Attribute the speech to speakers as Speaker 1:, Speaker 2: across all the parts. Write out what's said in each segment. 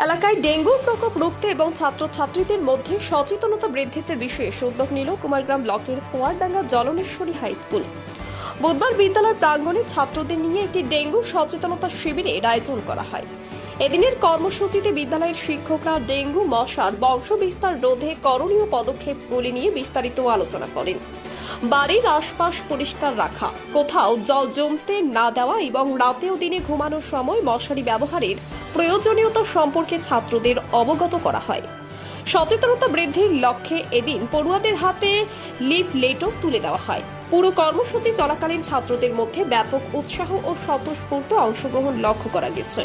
Speaker 1: এলাকায় ডেঙ্গুর প্রকোপ রুখতে এবং ছাত্রছাত্রীদের মধ্যে সচেতনতা বৃদ্ধিতে বিশেষ উদ্যোগ নিল কুমারগ্রাম ব্লকের খোয়ারডাঙ্গা জলনেশ্বরী হাই স্কুল। বুধবার বিদ্যালয় প্রাঙ্গণে ছাত্রদের নিয়ে একটি ডেঙ্গু সচেতনতা শিবিরের আয়োজন করা হয়। এদিনের কর্মসূচিতে বিদ্যালয়ের শিক্ষকরা ডেঙ্গু মশার বংশবিস্তার রোধে করণীয় পদক্ষেপগুলি নিয়ে বিস্তারিত আলোচনা করেন। বাড়ির আশপাশ পরিষ্কার রাখা, কোথাও জল জমতে না দেওয়া এবং রাতে ও দিনে ঘুমানোর সময় মশারি ব্যবহারের প্রয়োজনীয়তা সম্পর্কে ছাত্রদের অবগত করা হয়। সচেতনতা বৃদ্ধির লক্ষ্যে এদিন পড়ুয়াদের হাতে লিফলেটও তুলে দেওয়া হয়। পুরো কর্মসূচি চলাকালীন ছাত্রদের মধ্যে ব্যাপক উৎসাহ ও স্বতঃস্ফূর্ত অংশগ্রহণ লক্ষ্য করা গেছে।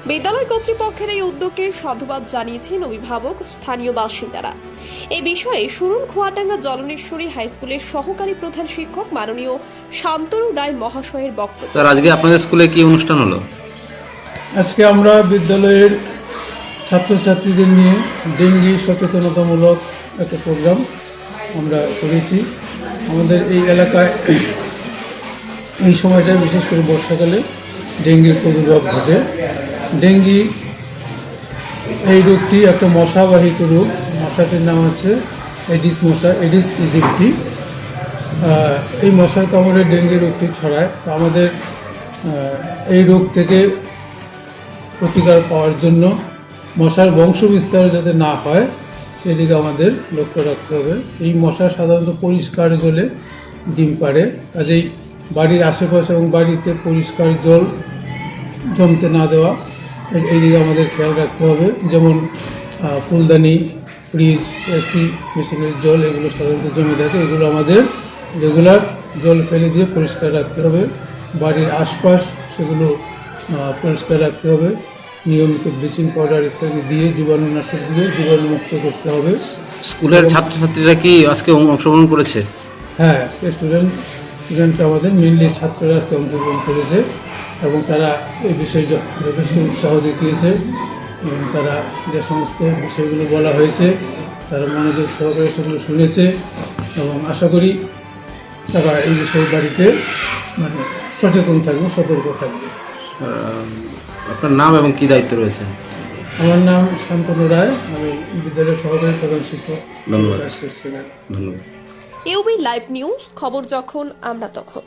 Speaker 1: বিদ্যালয় কর্তৃপক্ষের এই উদ্যোগকে সাধুবাদ জানিয়েছেন অভিভাবক স্থানীয় বাসিন্দারা। এই বিষয়ে শুনুন খোয়ারডাঙ্গা জলনেশ্বরী হাই স্কুলের সহকারী প্রধান শিক্ষক মাননীয় শান্তনু রায় মহাশয়ের বক্তব্য।
Speaker 2: স্যার, আজকে আপনাদের স্কুলে কি অনুষ্ঠান হলো?
Speaker 3: আজকে আমরা বিদ্যালয়ের ছাত্রছাত্রীদের নিয়ে ডেঙ্গি সচেতনতামূলক একটা প্রোগ্রাম আমরা করেছি। আমাদের এই এলাকায় এই সময়টায় বিশেষ করে বর্ষাকালে ডেঙ্গির প্রাদুর্ভাব ঘটে। ডেঙ্গি এই রোগটি একটা মশাবাহিত রোগ। মশাটির নাম হচ্ছে এডিস মশা, এডিস ইজিপ্টি। এই মশার কামড়ে ডেঙ্গি রোগটি ছড়ায়। তো আমাদের এই রোগ থেকে প্রতিকার পাওয়ার জন্য মশার বংশবিস্তার যাতে না হয় সেদিকে আমাদের লক্ষ্য রাখতে হবে। এই মশা সাধারণত পরিষ্কার জলে ডিম পাড়ে, কাজেই বাড়ির আশেপাশে এবং বাড়িতে পরিষ্কার জল জমতে না দেওয়া, এই দিকে আমাদের খেয়াল রাখতে হবে। যেমন ফুলদানি, ফ্রিজ, এসি মেশিনের জল এগুলো সাধারণত জমে থাকে, এগুলো আমাদের রেগুলার জল ফেলে দিয়ে পরিষ্কার রাখতে হবে। বাড়ির আশপাশ সেগুলো পরিষ্কার রাখতে হবে। নিয়মিত ব্লিচিং পাউডার ইত্যাদি দিয়ে জীবাণুনাশক দিয়ে জীবাণুমুক্ত করতে হবে।
Speaker 2: স্কুলের ছাত্রছাত্রীরা কি আজকে অংশগ্রহণ করেছে?
Speaker 3: হ্যাঁ, আজকে স্টুডেন্টরা আমাদের মেনলি ছাত্ররা আজকে অংশগ্রহণ করেছে এবং তারা এই বিষয়ে যথেষ্ট উৎসাহ দেখিয়েছে এবং তারা যে সমস্ত বিষয়গুলো বলা হয়েছে তারা মনোযোগ সহকারে সেগুলো শুনেছে এবং আশা করি তারা এই বিষয়ে বাড়িতে সচেতন থাকবে, সতর্ক থাকবে।
Speaker 2: আপনার নাম এবং কি দায়িত্ব রয়েছে?
Speaker 3: আমার নাম শান্তনু রায়, আমি বিদ্যালয়ের সহকারী প্রধান শিক্ষক।
Speaker 2: ধন্যবাদ।
Speaker 3: ধন্যবাদ।
Speaker 1: ইউবি লাইভ নিউজ, খবর যখন আমরা তখন।